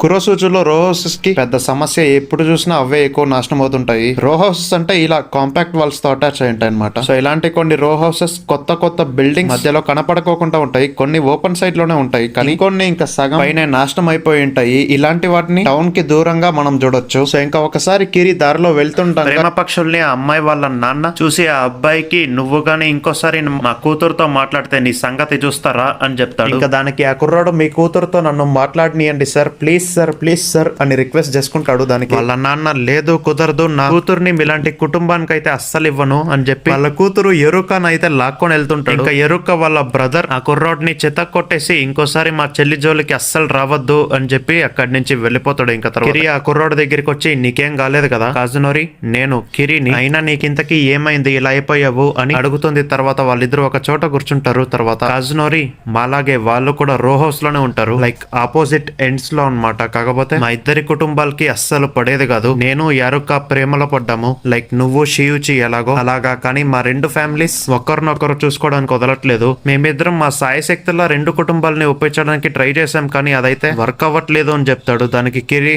కురోసూచులో రో హౌసెస్ కి పెద్ద సమస్య, ఎప్పుడు చూసినా అవే ఎక్కువ నాశనం అవుతుంటాయి. రో హౌసెస్ అంటే ఇలా కాంపాక్ట్ వాల్స్ తో అటాచ్ అయి ఉంటాయి అనమాట. సో ఇలాంటి కొన్ని రో హౌసెస్ కొత్త బిల్డింగ్ మధ్యలో కనపడకోకుండా ఉంటాయి. కొన్ని ఓపెన్ సైడ్ లోనే ఉంటాయి, కానీ కొన్ని ఇంకా సగం పైన నాశనం అయిపోయి ఉంటాయి. ఇలాంటి వాటిని టౌన్ కి దూరంగా మనం చూడొచ్చు. సో ఇంకా ఒకసారి కిరి దారిలో వెళ్తుంటాం. ప్రేమ పక్షుల్ని ఆ అమ్మాయి వాళ్ళ నాన్న చూసి ఆ అబ్బాయికి, నువ్వు గానీ ఇంకోసారి మా కూతురుతో మాట్లాడితే నీ సంగతి చూస్తారా అని చెప్తాడు. ఇంకా దానికి ఆ కుర్రాడు, మీ కూతురుతో నన్ను మాట్లాడినియండి సార్, ప్లీజ్ సార్ అని రిక్వెస్ట్ చేసుకుంటాడు. దానికి వాళ్ళ నాన్న, లేదు కుదరదు, నా కూతుర్ని ఇలాంటి కుటుంబానికి అయితే అస్సలు ఇవ్వను అని చెప్పి వాళ్ళ కూతురు ఎరుకను అయితే లాక్కొని వెళ్తుంటాడు. ఇంకా ఎరుక వాళ్ళ బ్రదర్ ఆ కుర్రాడిని చెత్త కొట్టేసి, ఇంకోసారి మా చెల్లి జోలికి అస్సలు రావద్దు అని చెప్పి అక్కడి నుంచి వెళ్ళిపోతాడు. ఇంకా తర్వాత కిరి ఆ కుర్రాడు దగ్గరికి వచ్చి, నీకేం కాలేదు కదా కాజునోరి, నేను కిరిని, అయినా నీకింతకి ఏమైంది, ఇలా అయిపోయావు అని అడుగుతుంది. తర్వాత వాళ్ళిద్దరు ఒక చోట కూర్చుంటారు. తర్వాత కాజునోరి, మాలాగే వాళ్ళు కూడా రో హౌస్ లోనే ఉంటారు, లైక్ ఆపోజిట్ ఎండ్స్ లో అన్నమాట. కాకపోతే మా ఇద్దరి కుటుంబాలకి అస్సలు పడేది కాదు. నేను యారుక్క ప్రేమలో పడ్డాము, లైక్ నువ్వు షియుచి ఎలాగో అలాగా, కానీ మా రెండు ఫ్యామిలీస్ ఒకరినొకరు చూసుకోవడానికి వదలట్లేదు. మేమిద్దరం మా సాయి శక్తుల్లో రెండు కుటుంబాలని ఒప్పించడానికి ట్రై చేశాం, కానీ అదైతే వర్క్ అవ్వట్లేదు అని చెప్తాడు. దానికి కిరి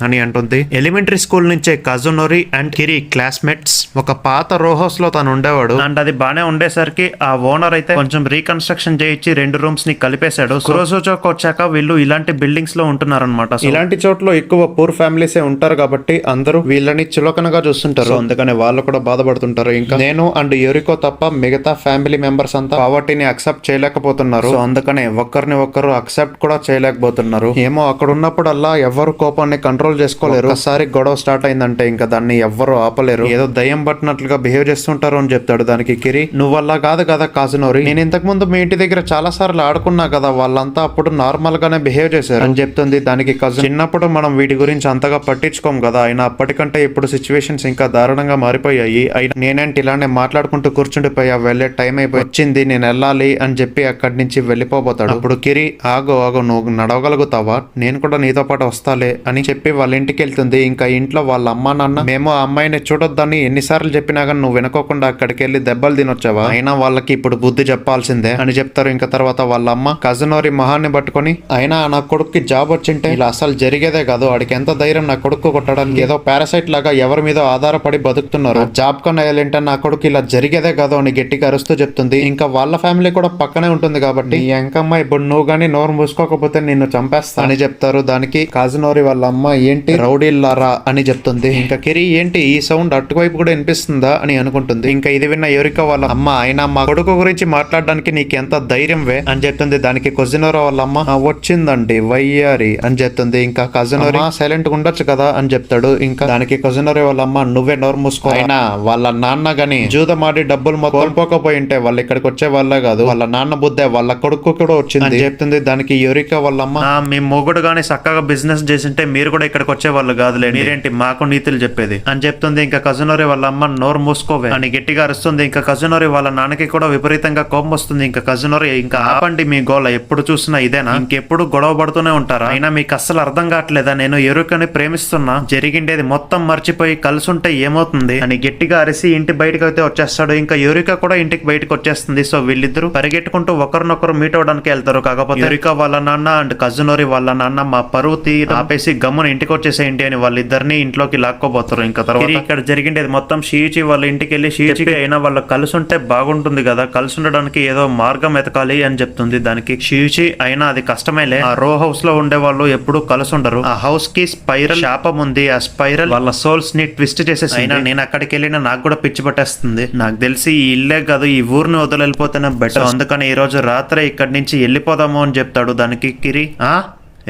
అని అంటుంది. ఎలిమెంటరీ స్కూల్ నుంచే కజునోరి అండ్ కిరి క్లాస్మేట్స్. ఒక పాత రో హౌస్ లో తను ఉండేవాడు, అండ్ అది బానే ఉండేసరికి ఆ ఓనర్ అయితే కొంచెం రీకన్స్ట్రక్షన్ చేయించి 2 రూమ్స్ ని కలిపేశాడు. కురోసూచోకి వచ్చాక వీళ్ళు ఇలాంటి బిల్డింగ్స్ లో ఉంటున్నారనమాట. ఇలాంటి చోట్ల ఎక్కువ పూర్ ఫ్యామిలీసే ఉంటారు కాబట్టి అందరూ వీళ్ళని చులకనగా చూస్తుంటారు. అందుకని వాళ్ళు కూడా బాధపడుతుంటారు. ఇంకా నేను అండ్ యూరికో తప్ప మిగతా ఫ్యామిలీ మెంబర్స్ అంతా పావర్టీని అక్సెప్ట్ చేయలేకపోతున్నారు. సో అందుకనే ఒకరిని ఒకరు అక్సెప్ట్ కూడా చేయలేకపోతున్నారు. ఏమో అక్కడ ఉన్నప్పుడల్లా ఎవరు కోపాన్ని కంట్రోల్ చేసుకోలేరు. ఒకసారి గొడవ స్టార్ట్ అయిందంటే ఇంకా దాన్ని ఎవ్వరు ఆపలేరు. ఏదో దయ్యం పట్టినట్లుగా బిహేవ్ చేస్తుంటారు అని చెప్తాడు. దానికి కిరి, నువ్వల్లా కాదు కదా కాజునోరి, నేను ఇంతకు ముందు మీ ఇంటి దగ్గర చాలా సార్లు ఆడుకున్నా కదా, వాళ్ళంతా అప్పుడు నార్మల్ గానే బిహేవ్ చేశారు అని చెప్తుంది. దానికి కజన్, చిన్నప్పుడు మనం వీటి గురించి అంతగా పట్టించుకోం కదా, అయినా అప్పటికంటే ఇప్పుడు సిచ్యువేషన్స్ ఇంకా దారుణంగా మారిపోయాయి. అయినా నేనేంటి ఇలానే మాట్లాడుకుంటూ కూర్చుండిపోయా, వెళ్లే టైం అయిపోయి వచ్చింది, నేను వెళ్ళాలి అని చెప్పి అక్కడి నుంచి వెళ్ళిపోతాడు. అప్పుడు కిరి, ఆగో నువ్వు నడవగలుగుతావా, నేను కూడా నీతో పాటు వస్తాలే అని చెప్పి వాళ్ళ ఇంటికి వెళ్తుంది. ఇంకా ఇంట్లో వాళ్ళ అమ్మా నాన్న, మేము ఆ అమ్మాయిని చూడొద్దని ఎన్నిసార్లు చెప్పినా కానీ నువ్వు వినకోకుండా అక్కడికి వెళ్ళి దెబ్బలు తినొచ్చావా, అయినా వాళ్ళకి ఇప్పుడు బుద్ధి చెప్పాల్సిందే అని చెప్తారు. ఇంకా తర్వాత వాళ్ళ అమ్మ కజనోరి మొహాన్ని పట్టుకొని, అయినా నా కొడుక్కి జాబ్ వచ్చింటే ఇలా అసలు జరిగేదే కాదు, వాడికి ఎంత ధైర్యం నా కొడుకు కొట్టడానికి, ఏదో పారాసైట్ లాగా ఎవరి మీద ఆధారపడి బతుకుతున్నారు, జాబ్ కన్నా వెళ్ళింటే నా కొడుకు ఇలా జరిగేదే కాదు అని గట్టిగా అరుస్తూ చెప్తుంది. ఇంకా వాళ్ళ ఫ్యామిలీ కూడా పక్కనే ఉంటుంది కాబట్టి, ఈ ఎంకమ్మ ఇప్పుడు నువ్వు గానీ నోరు మూసుకోకపోతే నిన్ను చంపేస్తా అని చెప్తారు. దానికి కాజనోరి వాళ్ళ అమ్మ, ఏంటి రౌడీల్లారా అని చెప్తుంది. ఇంకా కిరి, ఏంటి ఈ సౌండ్ అటువైపు కూడా వినిపిస్తుందా అని అనుకుంటుంది. ఇంకా ఇది విన్న యూరికా వాళ్ళ అమ్మ, అయినా మా కొడుకు గురించి మాట్లాడడానికి నీకు ఎంత ధైర్యం వే అని చెప్తుంది. దానికి కొజినోరా వాళ్ళ అమ్మ, వచ్చిందండి వయ్యారి అని చెప్తుంది. ఇంకా కజినోరి, సైలెంట్ గా ఉండొచ్చు కదా అని చెప్తాడు. ఇంకా దానికి కొజినోరి వాళ్ళ అమ్మ, నువ్వే నోరు మూసుకో, అయినా వాళ్ళ నాన్న గాని జూదమాడి డబ్బులు కోల్పోకపోయి ఉంటే వాళ్ళు ఇక్కడికి వచ్చే వాళ్ళే కాదు, వాళ్ళ నాన్న బుద్ధే వాళ్ళ కొడుకు కూడా వచ్చింది అని చెప్తుంది. దానికి యూరికా వాళ్ళ అమ్మ, మీ మొగుడు గాని చక్కగా బిజినెస్ చేసింటే మీరు కూడా ఇక్కడికి వచ్చే వాళ్ళు కాదులే, మీరేంటి మాకు నీతులు చెప్పేది అని చెప్తుంది. ఇంకా కజనోరి వాళ్ళ అమ్మ, నోరు మూసుకోవే అని గట్టిగా అరుస్తుంది. ఇంకా కజనోరి వాళ్ళ నాన్నకి కూడా విపరీతంగా కోపం వస్తుంది. ఇంకా కజనోరి, ఇంకా ఆపండి మీ గోల, ఎప్పుడు చూసినా ఇదేనా, ఇంకెప్పుడు గొడవ పడుతూనే ఉంటారా, అయినా మీకు అస్సలు అర్థం కావట్లేదా, నేను ఎరుకని ప్రేమిస్తున్నా, జరిగిండేది మొత్తం మర్చిపోయి కలుసుంటే ఏమవుతుంది అని గట్టిగా అరిసి ఇంటి బయటకు అయితే వచ్చేస్తాడు. ఇంకా యూరికా కూడా ఇంటికి బయటకు వచ్చేస్తుంది. సో వీళ్ళిద్దరూ పరిగెట్టుకుంటూ ఒకరినొకరు మీట్ అవడానికి వెళ్తారు. కాకపోతే యూరికా వాళ్ళ నాన్న అండ్ కజనోరి వాళ్ళ నాన్న మా పరువు ఆపేసి గమ్మున ఇంటికి వచ్చేసేయండి అని వాళ్ళిద్దరిని ఇంట్లోకి లాక్కోబోతారు. ఇంకా తర్వాత ఇక్కడ జరిగిండేది మొత్తం షియుచి వాళ్ళ ఇంటికి వెళ్ళి, షియుచికి అయినా వాళ్ళు కలిసి ఉంటే బాగుంటుంది కదా, కలిసి ఉండడానికి ఏదో మార్గం ఎతకాలి అని చెప్తుంది. దానికి షియుచి, అయినా అది కష్టమేలే, ఆ రో హౌస్ లో ఉండే వాళ్ళు ఎప్పుడు కలిసి ఉండరు, ఆ హౌస్ కి స్పైరల్ శాపం ఉంది, ఆ స్పైరల్ వాళ్ళ సోల్స్ ని ట్విస్ట్ చేసేసి, అయినా నేను అక్కడికి వెళ్ళినా నాకు కూడా పిచ్చి పట్టేస్తుంది, నాకు తెలిసి ఈ ఇల్లే కాదు ఈ ఊరిని వదిలి వెళ్ళిపోతేనే బెటర్, అందుకని ఈ రోజు రాత్రి ఇక్కడి నుంచి వెళ్ళిపోదాము అని చెప్తాడు. దానికి కిరి,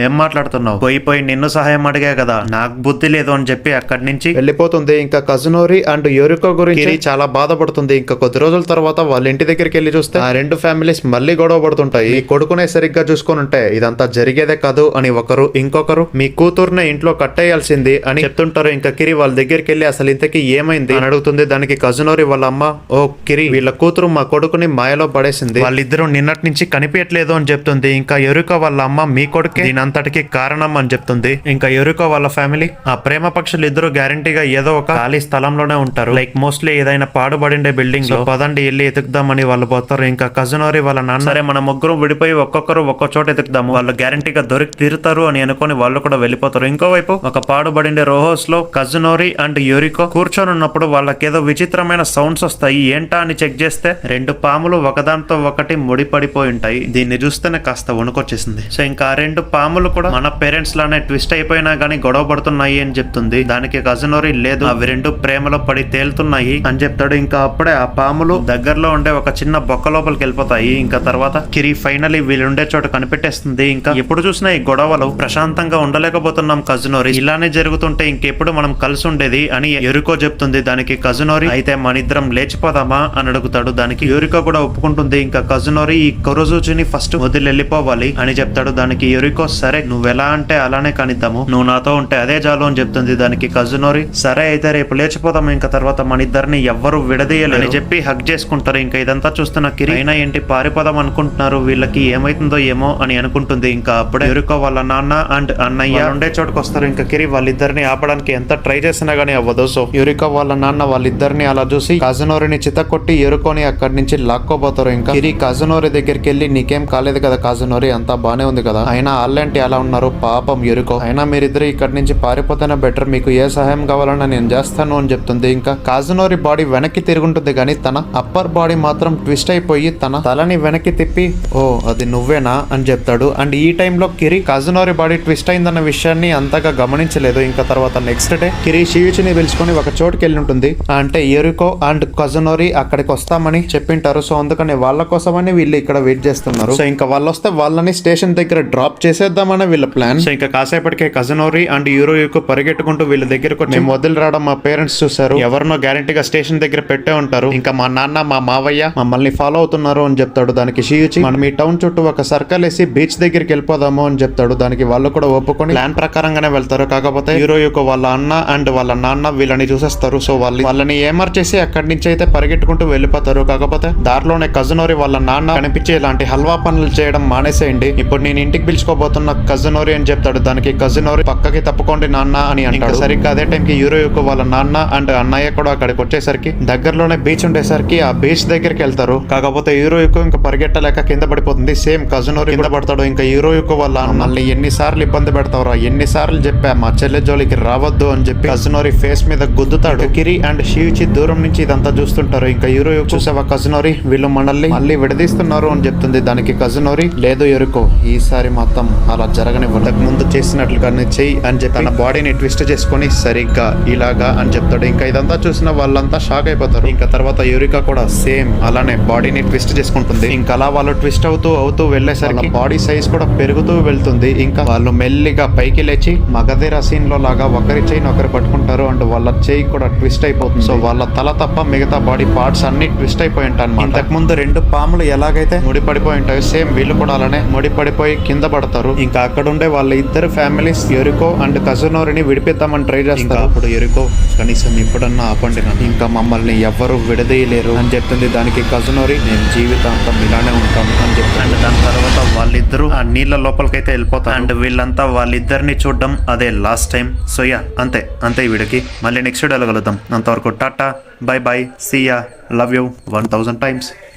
ఏం మాట్లాడుతున్నావు, పోయి నిన్ను సహాయం అడిగా కదా, నాకు బుద్ధి లేదు అని చెప్పి అక్కడి నుంచి వెళ్ళిపోతుంది. ఇంకా కజనోరి అండ్ యూరికో గురించి చాలా బాధపడుతుంది. ఇంకా కొద్ది రోజుల తర్వాత వాళ్ళ ఇంటి దగ్గరికి వెళ్ళి చూస్తే ఆ రెండు ఫ్యామిలీస్ మళ్ళీ గొడవ పడుతుంటాయి. మీ కొడుకునే సరిగ్గా చూసుకొని ఉంటే ఇదంతా జరిగేదే కాదు అని ఒకరు, ఇంకొకరు మీ కూతుర్నే ఇంట్లో కట్టేయాల్సింది అని చెప్తుంటారు. ఇంకా కిరి వాళ్ళ దగ్గరికి వెళ్ళి అసలు ఇంతకీ ఏమైంది అని అడుగుతుంది. దానికి కజనోరి వాళ్ళ అమ్మ, ఓ కిరి, వీళ్ళ కూతురు మా కొడుకుని మాయలో పడేసింది, వాళ్ళిద్దరూ నిన్నటి నుంచి కనిపించట్లేదు అని చెప్తుంది. ఇంకా యూరికో వాళ్ళ అమ్మ, మీ కొడుకే అంతటికి కారణం అని చెప్తుంది. ఇంకా యూరికో వాళ్ళ ఫ్యామిలీ ఆ ప్రేమ పక్షులు ఇద్దరు గ్యారంటీగా ఏదో ఒక ఖాళీ స్థలంలోనే ఉంటారు. లైక్ మోస్ట్లీ ఏదైనా పాడుబడిండే బిల్డింగ్ లో పదండి వెళ్ళి ఎతుకుదామని వాళ్ళు పోతారు. ఇంకా కజనోరి వాళ్ళ నాన్న సరే మన ముగ్గురు విడిపోయి ఒక్కొక్కరు ఒక్కో చోట ఎతుకుదాము, వాళ్ళు గ్యారంటీగా దొరికి తీరుతారు అని అనుకుని వాళ్ళు కూడా వెళ్ళిపోతారు. ఇంకోవైపు ఒక పాడుబడిండే రోహోస్ లో కజనోరి అండ్ యూరికో కూర్చొని ఉన్నప్పుడు వాళ్ళకేదో విచిత్రమైన సౌండ్స్ వస్తాయి. ఏంటా అని చెక్ చేస్తే 2 పాములు ఒకదాంతో ఒకటి ముడిపడిపోయి ఉంటాయి. దీన్ని చూస్తేనే కాస్త వణుకొచ్చేసింది. సో ఇంకా ఆ 2 పాములు కూడా మన పేరెంట్స్ లానే ట్విస్ట్ అయిపోయినా గానీ గొడవ పడుతున్నాయి అని చెప్తుంది. దానికి కజనోరి లేదు, అవి 2 ప్రేమలో పడి తేలుతున్నాయి అని చెప్తాడు. ఇంకా అప్పుడే ఆ పాములు దగ్గరలో ఉండే ఒక చిన్న బొక్క లోపలికి వెళ్ళిపోతాయి. ఇంకా తర్వాత కిరి ఫైనలీ వీళ్ళుండే చోట కనిపెట్టేస్తుంది. ఇంకా ఎప్పుడు చూసినా ఈ గొడవలు ప్రశాంతంగా ఉండలేకపోతున్నాం కజనోరి, ఇలానే జరుగుతుంటే ఇంకెప్పుడు మనం కలిసి ఉండేది అని యూరికో చెప్తుంది. దానికి కజనోరి అయితే మనిద్దరం లేచిపోదామా అని అడుగుతాడు. దానికి యూరికో కూడా ఒప్పుకుంటుంది. ఇంకా కజనోరి ఈ కొరోజుచిని ఫస్ట్ వదిలి వెళ్ళిపోవాలి అని చెప్తాడు. దానికి యూరికో సరే నువ్వెలా అంటే అలానే కానిద్దాము, నువ్వు నాతో ఉంటే అదే చాలు అని చెప్తుంది. దానికి కజనోరి సరే అయితే రేపు లేచిపోదాము, ఇంకా తర్వాత మన ఇద్దరిని ఎవ్వరు విడదీయలేరు అని చెప్పి హగ్ చేసుకుంటారు. ఇంకా ఇదంతా చూస్తున్న కిరి అయినా ఏంటి పారిపోదాం అనుకుంటున్నారు, వీళ్ళకి ఏమైతుందో ఏమో అని అనుకుంటుంది. ఇంకా అప్పుడే యూరికో వాళ్ళ నాన్న అండ్ అన్నయ్య ఉండే చోటుకు వస్తారు. ఇంకా కిరి వాళ్ళిద్దరిని ఆపడానికి ఎంత ట్రై చేసినా గానీ అవ్వదు. సో యూరికో వాళ్ళ నాన్న వాళ్ళిద్దరిని అలా చూసి కజనోరిని చితకొట్టి యూరికోని అక్కడి నుంచి లాక్కోబోతారు. ఇంకా కిరి కజనోరి దగ్గరికి వెళ్ళి నీకేం కాలేదు కదా కజనోరి, అంతా బానే ఉంది కదా, అయినా అల్లేంటి అలా ఉన్నారు పాపం యూరికో, అయినా మీరిద్దరు ఇక్కడి నుంచి పారిపోతేనే బెటర్, మీకు ఏ సహాయం కావాలన్నా నేను చేస్తాను అని చెప్తుంది. ఇంకా కజనోరి బాడీ వెనక్కి తిరుగుంటుంది కానీ తన అప్పర్ బాడీ మాత్రం ట్విస్ట్ అయిపోయి తన తలని వెనక్కి తిప్పి ఓ అది నువ్వేనా అని చెప్తాడు. అండ్ ఈ టైంలో కిరి కజనోరి బాడీ ట్విస్ట్ అయిందన్న విషయాన్ని అంతగా గమనించలేదు. ఇంకా తర్వాత నెక్స్ట్ డే కిరి షియుచిని పిలుచుకొని ఒక చోటుకి వెళ్ళి ఉంటుంది. అంటే యూరికో అండ్ కజనోరి అక్కడికి వస్తామని చెప్పింటారు. సో అందుకని వాళ్ళ కోసమని వీళ్ళు ఇక్కడ వెయిట్ చేస్తున్నారు. సో ఇంకా వాళ్ళు వస్తే వాళ్ళని స్టేషన్ దగ్గర డ్రాప్ చేసేద్దామని వీళ్ళ ప్లాన్. సో ఇంకా కాసేపటికే కజనోరి అండ్ యూరికో పరిగెట్టుకుంటూ వీళ్ళ దగ్గరకు వచ్చి మేము వదిలి రావడం మా పేరెంట్స్ చూసారు, ఎవరినో గ్యారంటీగా స్టేషన్ దగ్గర పెట్టే ఉంటారు, ఇంకా మా నాన్న మా మావయ్య మమ్మల్ని ఫాలో అవుతున్నారు అని చెప్తాడు. దానికి షియుచి మనం ఈ టౌన్ చుట్టూ ఒక సర్కిల్ వేసి బీచ్ దగ్గరికి వెళ్ళిపోదాము అని చెప్తాడు. దానికి వాళ్ళు కూడా ఒప్పుకొని ప్లాన్ ప్రకారంగానే వెళ్తారు. కాకపోతే యూరికో వాళ్ళ అన్న అండ్ వాళ్ళ నాన్న వీళ్ళని చూసేస్తారు. సో వాళ్ళని ఏమర్ చేసి అక్కడి నుంచి అయితే పరిగెట్టుకుంటూ వెళ్ళిపోతారు. కాకపోతే దారిలోనే కజనోరి వాళ్ళ నాన్న కనిపించి ఇలాంటి హల్వా పనులు చేయడం మానేసేయండి, ఇప్పుడు నేను ఇంటికి పిలుచుకోబోతున్న కజనోరి అని చెప్తాడు. దానికి కజనోరి పక్కకి తప్పుకోండి నాన్న అని అంటాడు. సరిగ్గా అదే టైంకి యూరికో వాళ్ళ నాన్న అండ్ అన్నయ్య కూడా అక్కడికి వచ్చేసరికి దగ్గరలోనే బీచ్ ఉండేసరికి ఆ బీచ్ దగ్గరికి వెళ్తారు. కాకపోతే యూరికో ఇంకా పరిగెట్టలేక కింద పడిపోతుంది. సేమ్ కజనోరి కింద పడతాడు. ఇంకా యూరికో వాళ్ళ మళ్ళీ ఎన్నిసార్లు ఇబ్బంది పెడతావురా, ఎన్నిసార్లు చెప్పా మా చెల్లె జోలికి రావద్దు అని చెప్పి కజనోరి ఫేస్ మీద గుద్దుతాడు. కిరి అండ్ షియుచి దూరం నుంచి ఇదంతా చూస్తుంటారు. ఇంకా యూరికో చూసావా కజనోరి వీళ్ళు మనల్ని మళ్ళీ విడదీస్తున్నారు అని చెప్తుంది. దానికి కజనోరి లేదు యూరికో ఈసారి మొత్తం అలా జరగనివ్వదు, ముందు చేసినట్లుగానే చెయ్యి అని చెప్పి తన బాడీని ట్విస్ట్ చేసుకొని సరిగ్గా ఇలాగా అని చెప్తాడు. ఇంకా ఇదంతా చూసిన వాళ్ళంతా షాక్ అయిపోతారు. ఇంకా తర్వాత యూరికా కూడా సేమ్ అలానే బాడీని ట్విస్ట్ చేసుకుంటుంది. ఇంకా అలా వాళ్ళు ట్విస్ట్ అవుతూ వెళ్ళేసరికి బాడీ సైజ్ కూడా పెరుగుతూ వెళ్తుంది. ఇంకా వాళ్ళు మెల్లిగా పైకి లేచి మగధీర సీన్ లో లాగా ఒకరి చేయిని ఒకరు పట్టుకుంటారు అండ్ వాళ్ళ చేయి కూడా ట్విస్ట్ అయిపోతుంది. సో వాళ్ళ తల తప్ప మిగతా బాడీ పార్ట్స్ అన్ని ట్విస్ట్ అయిపోయి ఉంటాయి అన్నమాట. ఇంతకు ముందు 2 పాములు ఎలాగైతే ముడిపడిపోయి ఉంటాయో సేమ్ వీళ్ళు కూడా అలానే ముడిపడిపోయి కింద పడతారు. ఇంకా అక్కడ ఉండే వాళ్ళ ఇద్దరు ఫ్యామిలీస్ యూరికో అండ్ కజనోరిని విడిపిద్దామని ట్రై చేస్తారు. అప్పుడు యూరికో కనీసం ఇప్పుడన్నా ఆపండి, ఇంకా మమ్మల్ని ఎవ్వరు విడదీయలేరు అని చెప్తుంది. దానికి కజనోరి నేను జీవితాంతం ఇలానే ఉంటాను అని చెప్తాను. అండ్ దాని తర్వాత వాళ్ళిద్దరూ ఆ నీళ్ళ లోపలికైతే వెళ్ళిపోతారు. అండ్ వీళ్ళంతా వాళ్ళిద్దరిని చూడడం అదే లాస్ట్ టైం. సో యా అంతే ఈ వీడియోకి. మళ్ళీ నెక్స్ట్ వీడియోలో కలుద్దాం. అంతవరకు టాటా bye bye see ya love you 1000 times.